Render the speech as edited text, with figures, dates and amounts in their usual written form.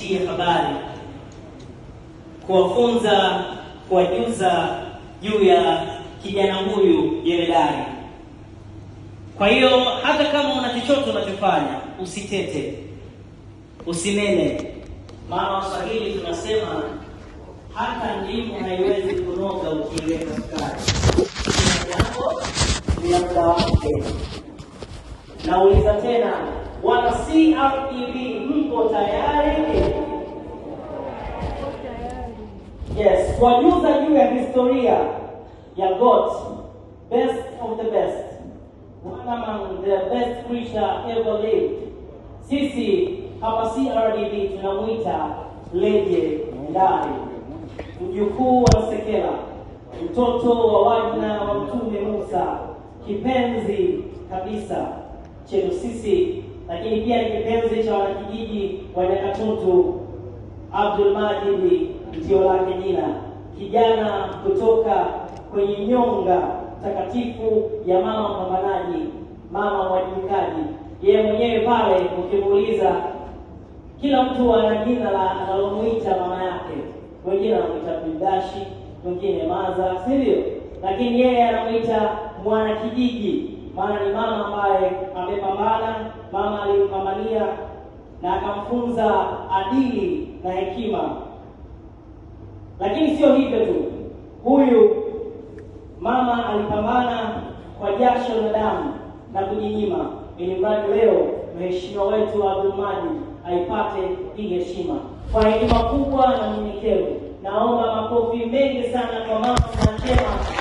waandishi habari kuwafunza, kuwajuza juu ya kijana huyu jenerali. Kwa hiyo hata kama una chochote unachofanya, usitete, usinene. Maana Waswahili tunasema hata ndimu haiwezi kunoga ukiweka sukari. Jambo ni muda wake. Nauliza tena, wana CREV mpo tayari? Yes, kuwajuza juu ya historia ya God, best of the best, one among the best creature ever lived. Sisi hapa CRDB tunamuita legendary, mjukuu wa Sekela, mtoto wa wana wa Mtume Musa, kipenzi kabisa chetu sisi, lakini pia ni kipenzi cha wanakijiji wa Nyakatuntu. Abdul Majid ndio lake jina, kijana kutoka kwenye nyonga takatifu ya mama mpambanaji, mama mwajibikaji. Yeye mwenyewe pale ukimuuliza, kila mtu ana jina la analomuita mama yake. Wengine wanamuita Bindashi, wengine Maza, si ndio? Lakini yeye anamuita mwana kijiji, maana ni mama ambaye amepambana, mama alimpambania na akamfunza adili na hekima. Lakini sio hivyo tu, huyu mama alipambana kwa jasho na damu na kujinyima, ili mradi leo mheshimiwa wetu Abdul Majid aipate hii heshima. Kwa hekima kubwa na unyenyekevu, naomba makofi mengi sana kwa mama na njema